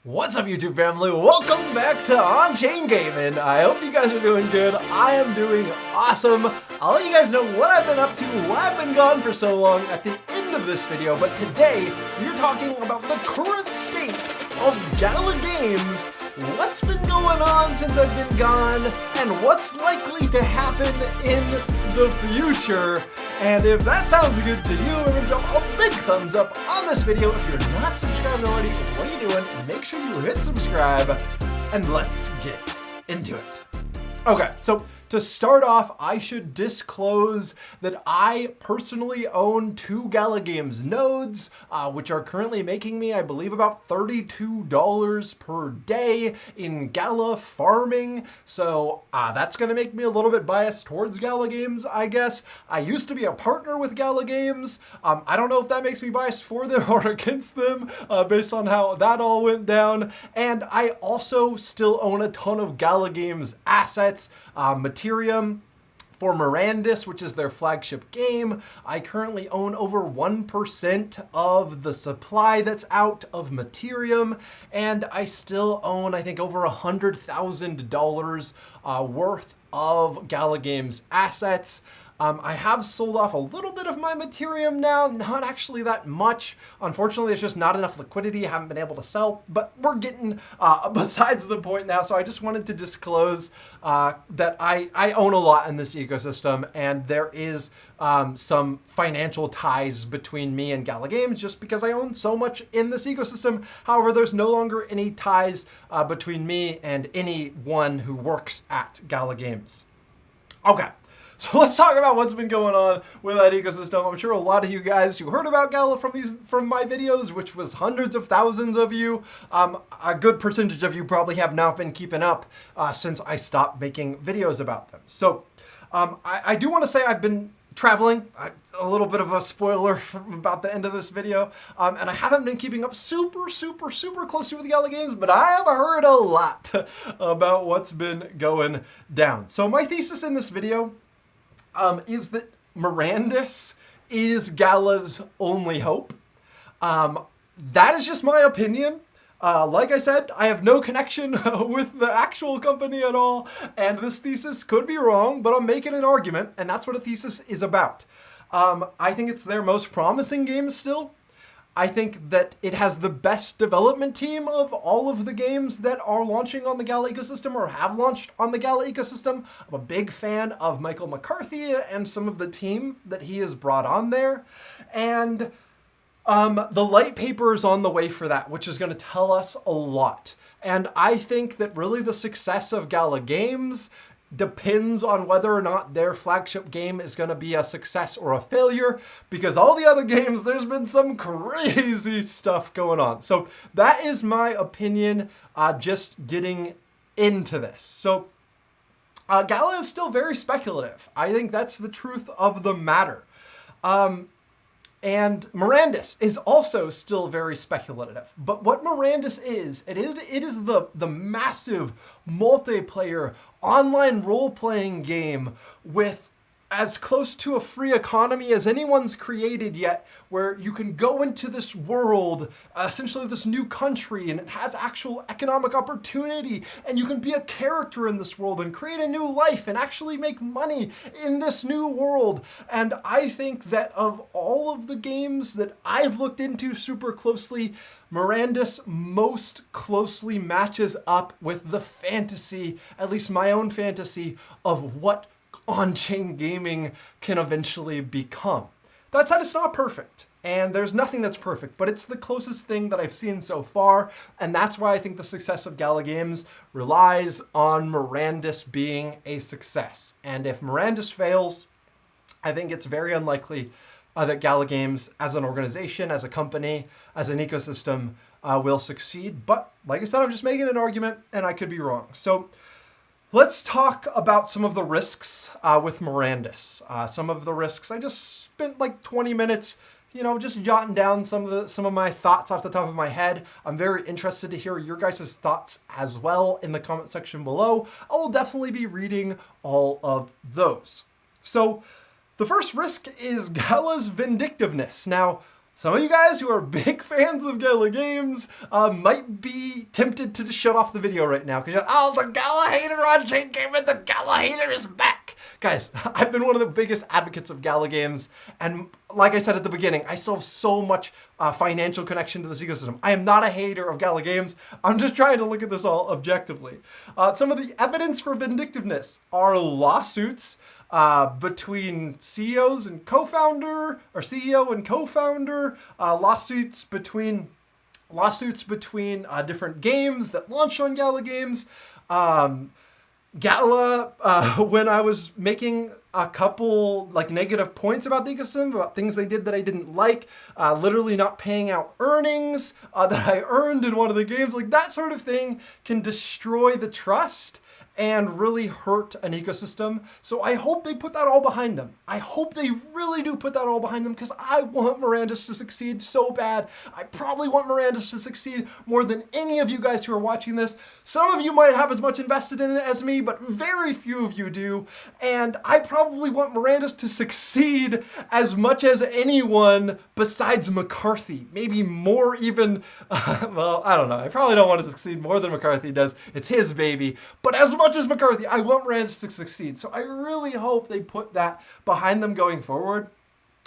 What's up, YouTube family? Welcome back to On-Chain Gaming. I hope you guys are doing good. I am doing awesome. I'll let you guys know what I've been up to, why I've been gone for so long at the end of this video, but today we're talking about the current state of Gala Games, what's been going on since I've been gone, and what's likely to happen in the future. And if that sounds good to you, remember to drop a big thumbs up on this video. If you're not subscribed already, what are you doing? Make sure you hit subscribe, and let's get into it. Okay, so to start off, I should disclose that I personally own 2 Gala Games nodes, which are currently making me, I believe, about $32 per day in Gala farming. So that's going to make me a little bit biased towards Gala Games, I guess. I used to be a partner with Gala Games. I don't know if that makes me biased for them or against them, based on how that all went down. And I also still own a ton of Gala Games assets, Ethereum for Mirandus, which is their flagship game. I currently own over 1% of the supply that's out of Ethereum, and I still own, I think, over $100,000 worth of Gala Games assets. I have sold off a little bit of my Ethereum now, not actually that much. Unfortunately, there's just not enough liquidity. I haven't been able to sell, but we're getting besides the point now. So I just wanted to disclose that I own a lot in this ecosystem, and there is some financial ties between me and Gala Games just because I own so much in this ecosystem. However, there's no longer any ties between me and anyone who works at Gala Games. Okay. So let's talk about what's been going on with that ecosystem. I'm sure a lot of you guys who heard about Gala from my videos, which was hundreds of thousands of you, a good percentage of you probably have not been keeping up since I stopped making videos about them. So I do want to say I've been traveling, a little bit of a spoiler from about the end of this video, and I haven't been keeping up super closely with Gala Games, but I have heard a lot about what's been going down. So my thesis in this video is that Mirandus is Gala's only hope. That is just my opinion. Like I said, I have no connection with the actual company at all, and this thesis could be wrong, but I'm making an argument, and that's what a thesis is about. I think it's their most promising game still. I think that it has the best development team of all of the games that are launching on the Gala ecosystem or have launched on the Gala ecosystem. I'm a big fan of Michael McCarthy and some of the team that he has brought on there. And the Lightpaper is on the way for that, which is going to tell us a lot. And I think that really the success of Gala Games depends on whether or not their flagship game is going to be a success or a failure, because all the other games, there's been some crazy stuff going on. So that is my opinion, just getting into this. So Gala is still very speculative. I think that's the truth of the matter. And Mirandus is also still very speculative. But what Mirandus is, it is the massive multiplayer online role-playing game with as close to a free economy as anyone's created yet, where you can go into this world, essentially this new country, and it has actual economic opportunity, and you can be a character in this world and create a new life and actually make money in this new world. And I think that of all of the games that I've looked into super closely, Mirandus most closely matches up with the fantasy, at least my own fantasy, of what on-chain gaming can eventually become. That said, it's not perfect, and there's nothing that's perfect, but it's the closest thing that I've seen so far, and that's why I think the success of Gala Games relies on Mirandus being a success. And if Mirandus fails, I think it's very unlikely that Gala Games as an organization, as a company, as an ecosystem will succeed. But like I said, I'm just making an argument, and I could be wrong. So let's talk about some of the risks with Mirandus. Some of the risks, I just spent like 20 minutes, just jotting down some of my thoughts off the top of my head. I'm very interested to hear your guys' thoughts as well in the comment section below. I will definitely be reading all of those. So the first risk is Gala's vindictiveness. Now, Some of you guys who are big fans of Gala Games might be tempted to just shut off the video right now because the Gala hater on Chain Gaming, the Gala hater is back. Guys, I've been one of the biggest advocates of Gala Games, and like I said at the beginning, I still have so much financial connection to this ecosystem. I am not a hater of Gala Games. I'm just trying to look at this all objectively. Some of the evidence for vindictiveness are lawsuits between CEOs and co-founder, or CEO and co-founder, lawsuits between different games that launched on Gala Games. Gala, when I was making a couple negative points about the ecosystem, about things they did that I didn't like, literally not paying out earnings that I earned in one of the games, that sort of thing can destroy the trust and really hurt an ecosystem. So I hope they put that all behind them. I hope they really do put that all behind them because I want Mirandus to succeed so bad. I probably want Mirandus to succeed more than any of you guys who are watching this. Some of you might have as much invested in it as me, but very few of you do. And I probably want Mirandus to succeed as much as anyone besides McCarthy. Maybe more even, well, I don't know. I probably don't want it to succeed more than McCarthy does. It's his baby. But as much as McCarthy, I want Mirandus to succeed. So I really hope they put that behind them going forward.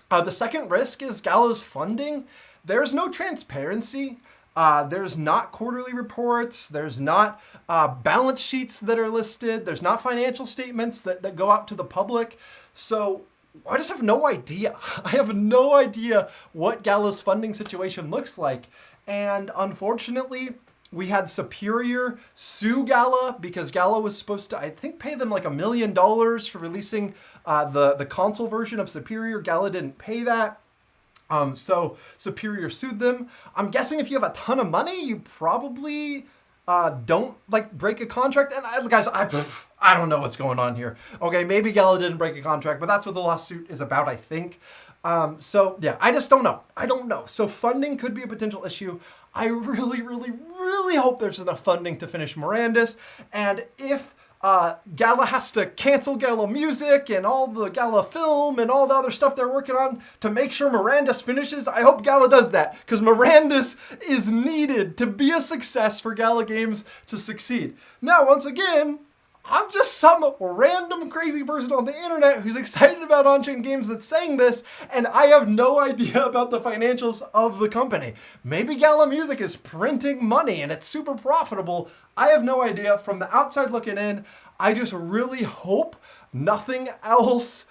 The second risk is Gala's funding. There's no transparency. There's not quarterly reports. There's not balance sheets that are listed. There's not financial statements that go out to the public. So I just have no idea. I have no idea what Gala's funding situation looks like. And unfortunately, we had Superior sue Gala because Gala was supposed to, I think, pay them $1 million for releasing the console version of Superior. Gala didn't pay that. So Superior sued them. I'm guessing if you have a ton of money, you probably don't break a contract. And guys, I don't know what's going on here. Okay, maybe Gala didn't break a contract, but that's what the lawsuit is about, I think. So yeah, I just don't know. I don't know. So funding could be a potential issue. I really, really, really hope there's enough funding to finish Mirandus. And if Gala has to cancel Gala Music and all the Gala film and all the other stuff they're working on to make sure Mirandus finishes, I hope Gala does that because Mirandus is needed to be a success for Gala Games to succeed. Now, once again, I'm just some random crazy person on the internet who's excited about on-chain games that's saying this, and I have no idea about the financials of the company. Maybe Gala Music is printing money and it's super profitable. I have no idea. From the outside looking in, I just really hope nothing else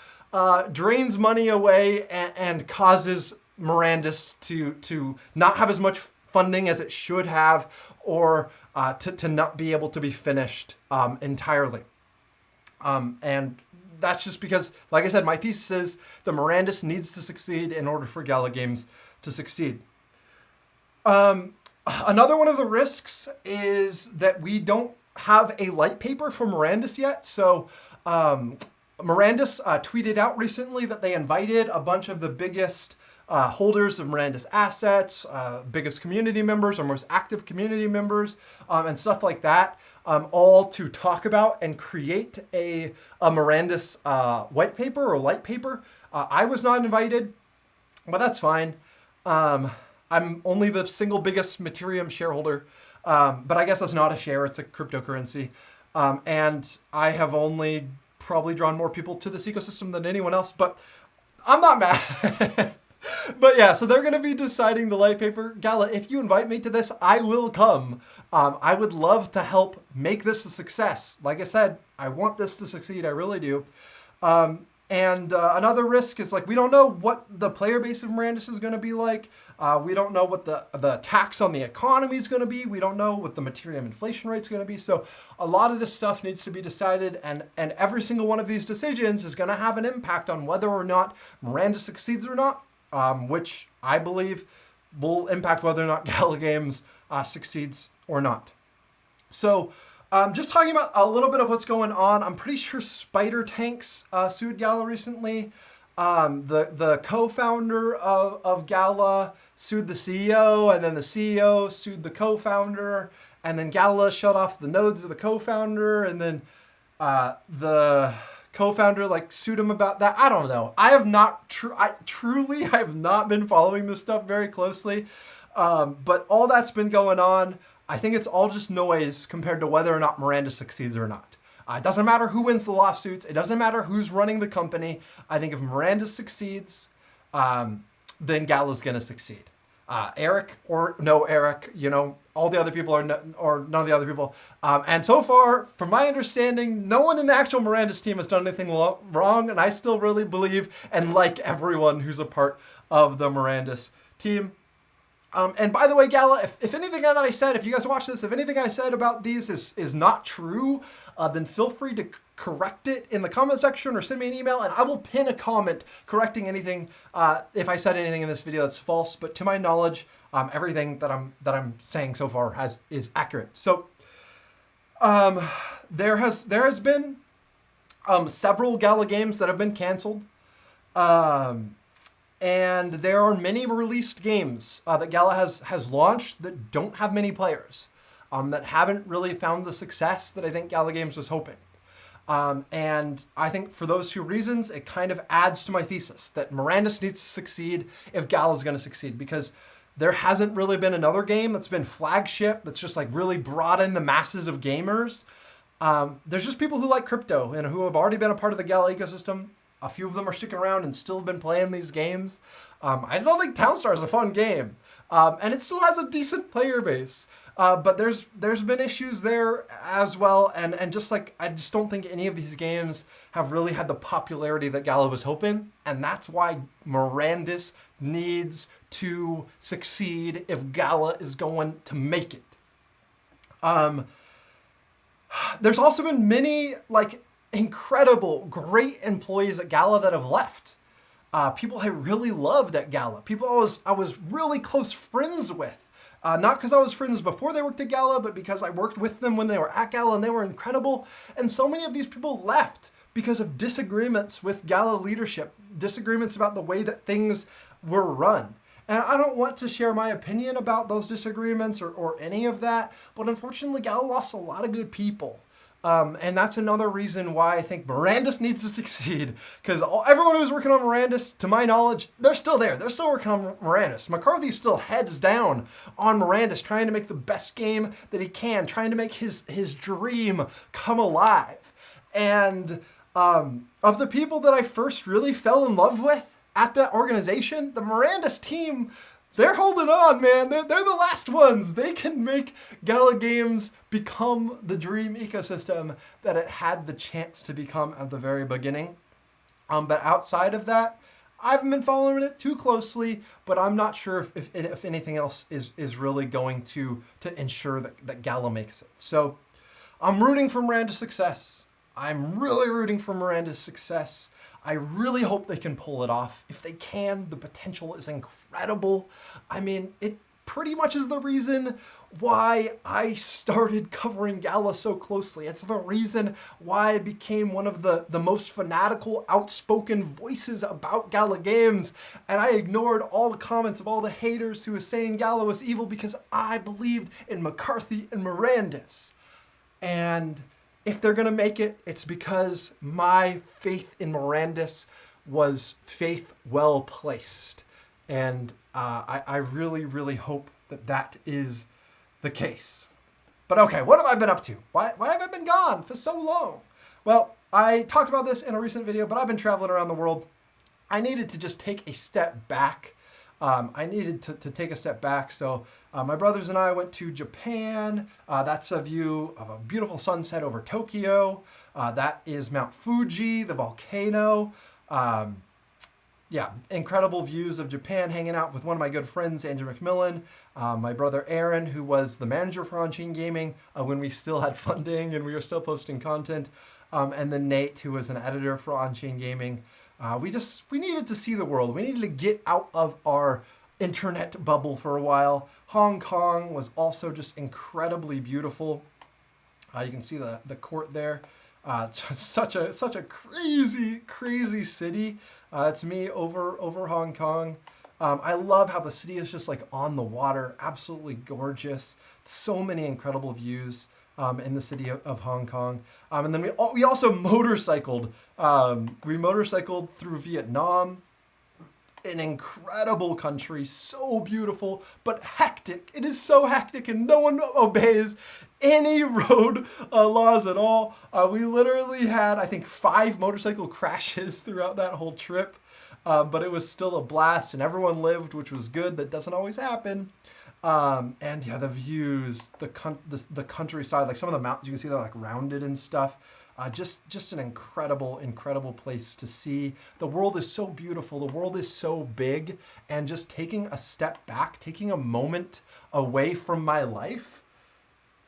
drains money away and causes Mirandus to not have as much funding as it should have, or to not be able to be finished entirely. And that's just because, like I said, my thesis is the Mirandus needs to succeed in order for Gala Games to succeed. Another one of the risks is that we don't have a Lightpaper for Mirandus yet. So Mirandus tweeted out recently that they invited a bunch of the biggest holders of Mirandus assets, biggest community members or most active community members, and stuff like that, all to talk about and create a Mirandus white paper or light paper. I was not invited, but that's fine. I'm only the single biggest MTRM shareholder, but I guess that's not a share, it's a cryptocurrency. And I have only probably drawn more people to this ecosystem than anyone else, but I'm not mad. But yeah, so they're going to be deciding the light paper. Gala, if you invite me to this, I will come. I would love to help make this a success. Like I said, I want this to succeed. I really do. And another risk is we don't know what the player base of Mirandus is going to be like. We don't know what the tax on the economy is going to be. We don't know what the MTRM inflation rate is going to be. So a lot of this stuff needs to be decided, and every single one of these decisions is going to have an impact on whether or not Mirandus succeeds or not. Which I believe will impact whether or not Gala Games succeeds or not. So just talking about a little bit of what's going on, I'm pretty sure Spider Tanks sued Gala recently. The co-founder of Gala sued the CEO, and then the CEO sued the co-founder, and then Gala shut off the nodes of the co-founder, and then the co-founder like sued him about that. I don't know. I have not truly I have not been following this stuff very closely. But all that's been going on, I think it's all just noise compared to whether or not Mirandus succeeds or not. It doesn't matter who wins the lawsuits. It doesn't matter who's running the company. I think if Mirandus succeeds, then Gala's going to succeed. Eric or no Eric, all the other people or none of the other people. And so far, from my understanding, no one in the actual Mirandus team has done anything wrong. And I still really believe and like everyone who's a part of the Mirandus team. And by the way, Gala, if anything that I said, if you guys watch this, if anything I said about these is not true, then feel free to correct it in the comment section or send me an email, and I will pin a comment correcting anything if I said anything in this video that's false. But to my knowledge, everything that I'm saying so far is accurate. So there has been several Gala games that have been canceled. And there are many released games that Gala has launched that don't have many players, that haven't really found the success that I think Gala Games was hoping. And I think for those two reasons, it kind of adds to my thesis that Mirandus needs to succeed if Gala's going to succeed, because there hasn't really been another game that's been flagship, that's just like really brought in the masses of gamers. There's just people who like crypto and who have already been a part of the Gala ecosystem. A few of them are sticking around and still been playing these games. I still think Townstar is a fun game. And it still has a decent player base. But there's been issues there as well. And just like, I just don't think any of these games have really had the popularity that Gala was hoping. And that's why Mirandus needs to succeed if Gala is going to make it. There's also been many, incredible, great employees at Gala that have left. People I really loved at Gala. People I was really close friends with. Not because I was friends before they worked at Gala, but because I worked with them when they were at Gala and they were incredible. And so many of these people left because of disagreements with Gala leadership, disagreements about the way that things were run. And I don't want to share my opinion about those disagreements or any of that, but unfortunately Gala lost a lot of good people. And that's another reason why I think Mirandus needs to succeed, because everyone who's working on Mirandus, to my knowledge, they're still there. They're still working on Mirandus. McCarthy still heads down on Mirandus, trying to make the best game that he can, trying to make his dream come alive. And of the people that I first really fell in love with at that organization, the Mirandus team, they're holding on, man. They're the last ones. They can make Gala Games become the dream ecosystem that it had the chance to become at the very beginning. But outside of that, I haven't been following it too closely, but I'm not sure if anything else is really going to ensure that Gala makes it. So I'm rooting for Mirandus' success. I'm really rooting for Mirandus' success. I really hope they can pull it off. If they can, the potential is incredible. I mean, it pretty much is the reason why I started covering Gala so closely. It's the reason why I became one of the most fanatical, outspoken voices about Gala Games. And I ignored all the comments of all the haters who were saying Gala was evil because I believed in McCarthy and Mirandus. And if they're going to make it, it's because my faith in Mirandus was faith well placed. And I really, really hope that is the case. But okay, what have I been up to? Why have I been gone for so long? Well, I talked about this in a recent video, but I've been traveling around the world. I needed to just take a step back. I needed to take a step back. So my brothers and I went to Japan. That's a view of a beautiful sunset over Tokyo. That is Mount Fuji, the volcano. Yeah, incredible views of Japan, hanging out with one of my good friends, Andrew McMillan, my brother Aaron, who was the manager for On-Chain Gaming when we still had funding and we were still posting content, and then Nate, who was an editor for On-Chain Gaming. We needed to see the world. We needed to get out of our internet bubble for a while. Hong Kong was also just incredibly beautiful. You can see the court there. Such a crazy city. It's me over Hong Kong. I love how the city is just like on the water, absolutely gorgeous. So many incredible views. in the city of Hong Kong. And then we also motorcycled. We motorcycled through Vietnam. An incredible country, so beautiful, but hectic. It is so hectic and no one obeys any road laws at all. We literally had, I think, 5 motorcycle crashes throughout that whole trip, but it was still a blast and everyone lived, which was good. That doesn't always happen. And yeah, the views, the countryside, like some of the mountains, you can see they're like rounded and stuff. Just an incredible place to see. The world is so beautiful. The world is so big. And just taking a step back, taking a moment away from my life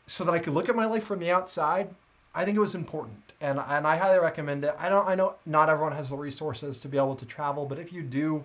so that I could look at my life from the outside, I think it was important. And I highly recommend it. I know not everyone has the resources to be able to travel, but if you do,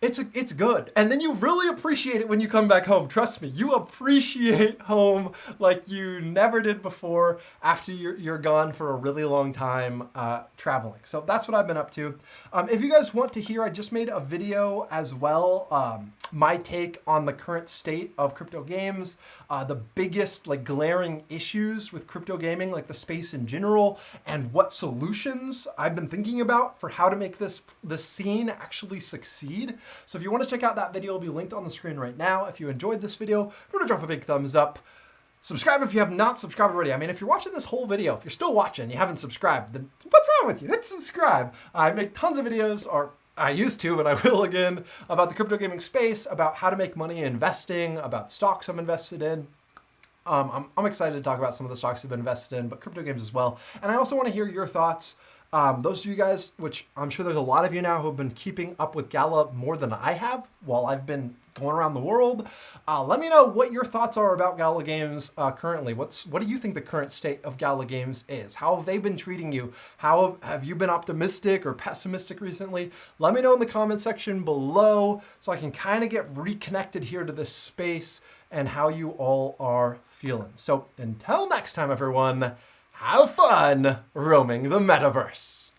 it's good. And then you really appreciate it when you come back home. Trust me, you appreciate home like you never did before after you're gone for a really long time traveling. So that's what I've been up to. If you guys want to hear, I just made a video as well, my take on the current state of crypto games, the biggest like glaring issues with crypto gaming, like the space in general, and what solutions I've been thinking about for how to make this scene actually succeed. So if you want to check out that video, it'll be linked on the screen right now. If you enjoyed this video, remember to drop a big thumbs up. Subscribe if you have not subscribed already. I mean, if you're watching this whole video, if you're still watching, you haven't subscribed, then what's wrong with you? Hit subscribe. I make tons of videos, or I used to, but I will again, about the crypto gaming space, about how to make money investing, about stocks I'm invested in. I'm excited to talk about some of the stocks I've been invested in, but crypto games as well. And I also want to hear your thoughts. Those of you guys, which I'm sure there's a lot of you now who have been keeping up with Gala more than I have while I've been going around the world. Let me know what your thoughts are about Gala Games currently. What do you think the current state of Gala Games is? How have they been treating you? How have you been optimistic or pessimistic recently? Let me know in the comment section below so I can kind of get reconnected here to this space and how you all are feeling. So until next time, everyone, have fun roaming the metaverse.